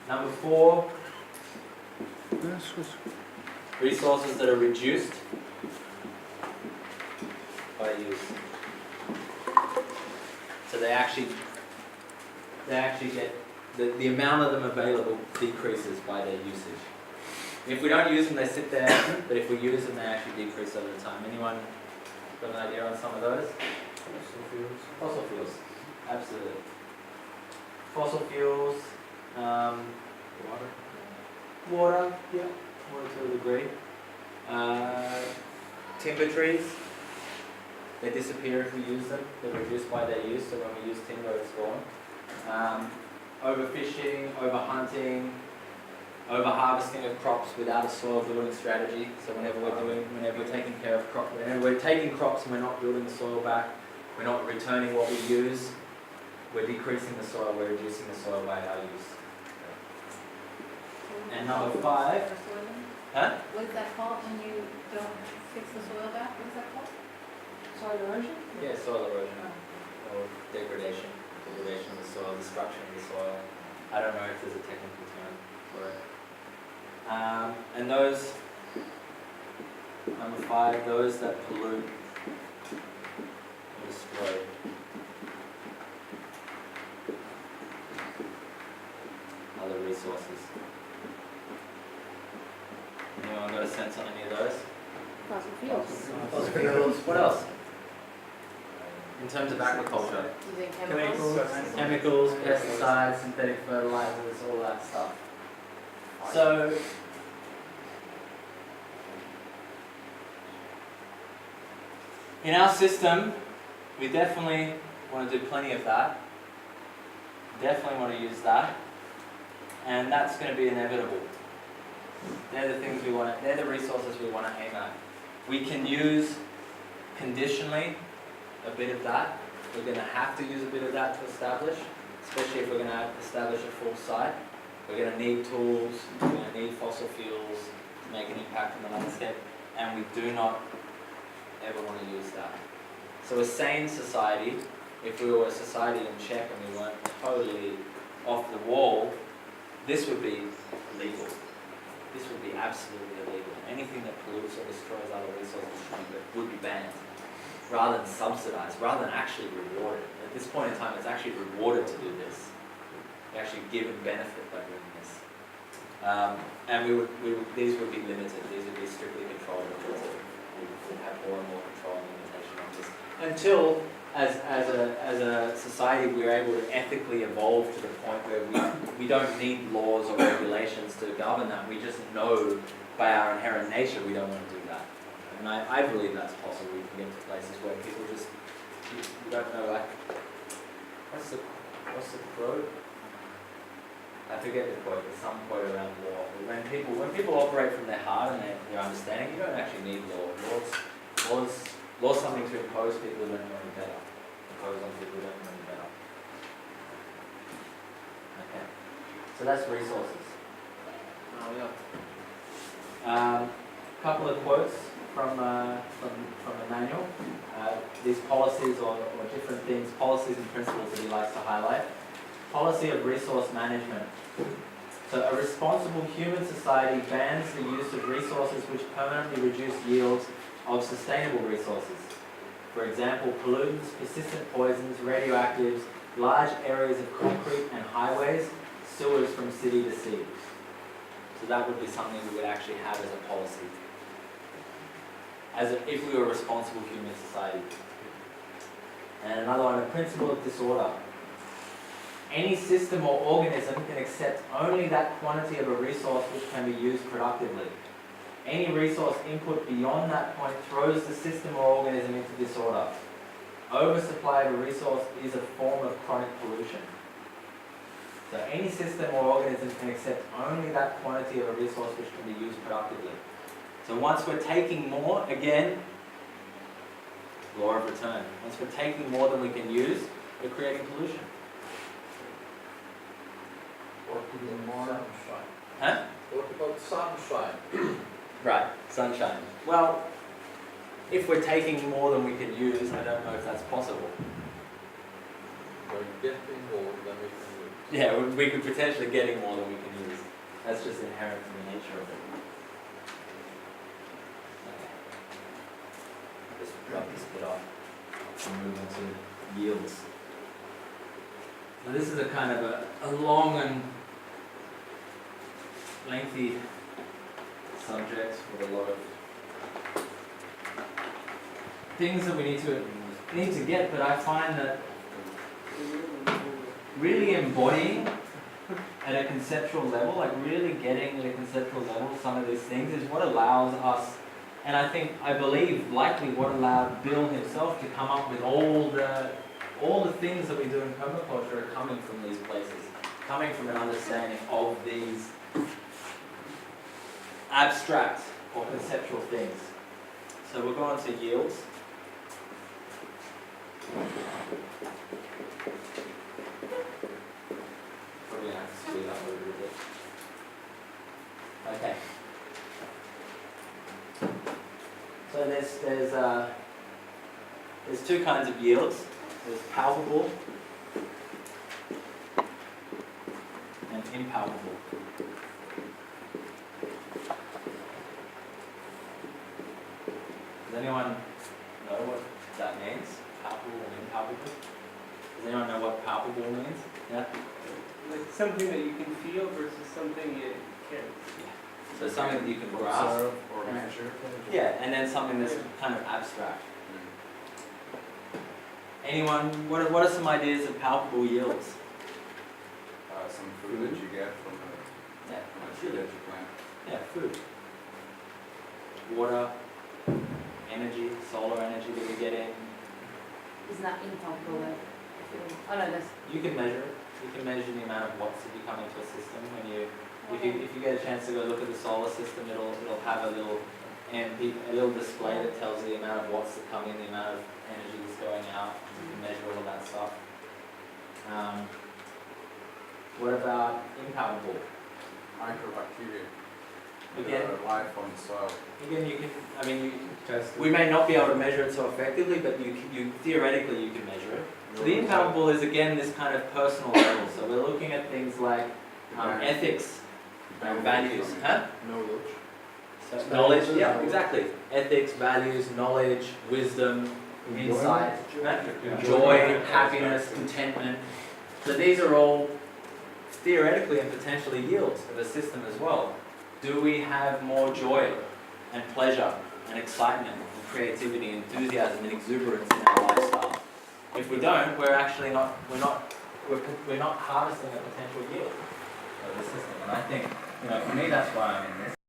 Number 4, resources that are reduced by use. So they actually get, the amount of them available decreases by their usage. If we don't use them, they sit there, but if we use them, they actually decrease over time. Anyone got an idea on some of those? Fossil fuels. Fossil fuels, absolutely. Fossil fuels, Water. water, yeah, water to a degree. Timber trees, they disappear if we use them. They're reduced by their use, so when we use timber, it's gone. Overfishing, overhunting, over-harvesting of crops without a soil building strategy. So whenever we're taking care of crops, whenever we're taking crops and we're not building the soil back, we're not returning what we use, we're decreasing the soil, we're reducing the soil by our use. And number 5, huh? What is that called when you don't fix the soil back? What is that called? Soil erosion? Yeah, soil erosion or degradation of the soil, destruction of the soil. I don't know if there's a technical term for it. And those, number 5, those that pollute or destroy. Other resources. Anyone got a sense on any of those? Fossil fuels. Fossil fuels. What else? In terms of agriculture. Using chemicals. Chemicals, pesticides, synthetic fertilizers, all that stuff. So, in our system, we definitely want to do plenty of that. Definitely want to use that. And that's going to be inevitable. They're the things we want, they're the resources we want to aim at. We can use conditionally a bit of that. We're going to have to use a bit of that to establish, especially if we're going to establish a full site. We're going to need tools, we're going to need fossil fuels to make an impact on the landscape, and we do not ever want to use that. So a sane society, if we were a society in check and we weren't totally off the wall, this would be legal. This would be absolutely illegal. Anything that pollutes or destroys other resources would be banned, rather than subsidized, rather than actually rewarded. At this point in time, it's actually rewarded to do this. You're actually given benefit by doing this. And these would be limited. These would be strictly controlled and limited. We would have more and more control and limitation on this. Until, as a society, we're able to ethically evolve to the point where we don't need laws or regulations to govern that. We just know by our inherent nature we don't want to do that. And I believe that's possible. We can get to places where people just, you don't know, like, what's the quote? I forget the quote, there's some quote around law. But when people operate from their heart and their understanding, you don't actually need law. Law's something to impose people who don't know any better. Impose on people who don't know any better. Okay. So that's resources. Oh, yeah. Couple of quotes from the manual. These policies or different things, policies and principles that he likes to highlight. Policy of resource management. So a responsible human society bans the use of resources which permanently reduce yields of sustainable resources. For example, pollutants, persistent poisons, radioactives, large areas of concrete and highways, sewers from city to sea. So that would be something we would actually have as a policy. If we were a responsible human society. And another one, a principle of disorder. Any system or organism can accept only that quantity of a resource which can be used productively. Any resource input beyond that point throws the system or organism into disorder. Oversupply of a resource is a form of chronic pollution. So any system or organism can accept only that quantity of a resource which can be used productively. So once we're taking more, again, law of return. Once we're taking more than we can use, we're creating pollution. What about sunshine? Huh? What about sunshine? Right, sunshine. Well, if we're taking more than we can use, I don't know if that's possible. We're getting more than we can use. Yeah, we could potentially getting more than we can use. That's just inherent in the nature of it. Okay. Just drop this bit off and move on to yields. Now this is a kind of a long and lengthy subject with a lot of things that we need to get, but I find that really embodying at a conceptual level, like really getting at a conceptual level some of these things is what allows us, and I believe likely what allowed Bill himself to come up with all the things that we do in permaculture are coming from these places, coming from an understanding of these abstract or conceptual things. So we'll go on to yields. Probably have to speed up a little bit. Okay. So there's two kinds of yields. There's palpable and impalpable. Does anyone know what that means? Palpable and impalpable? Does anyone know what palpable means? Yeah? Like something that you can feel versus something you can't. So something that you can grasp. Observe or measure. Yeah, and then something that's kind of abstract. Anyone, what are some ideas of palpable yields? Some food that you get from Yeah, a tree that you plant. yeah, food. Water, energy, solar energy that we get in. It's not impalpable, like, oh no, that's. You can measure it. You can measure the amount of watts that you come into a system when if you get a chance to go look at the solar system, it'll have a little display that tells you the amount of watts that come in, the amount of energy that's going out. You can measure all of that stuff. What about impalpable? Microbacteria. Again, Life on the soil. again, you can. I mean, Test it. we may not be able to measure it so effectively, but you theoretically you can measure it. So the impalpable is again this kind of personal level. So we're looking at things like ethics and values. Huh? Knowledge. So knowledge, yeah, exactly. Ethics, values, knowledge, wisdom, insight, joy, happiness, contentment. So these are all theoretically and potentially yields of a system as well. Do we have more joy and pleasure and excitement and creativity, enthusiasm and exuberance in our lifestyle? If we don't, we're not harvesting a potential yield of the system. And I think, for me, that's why I'm in this.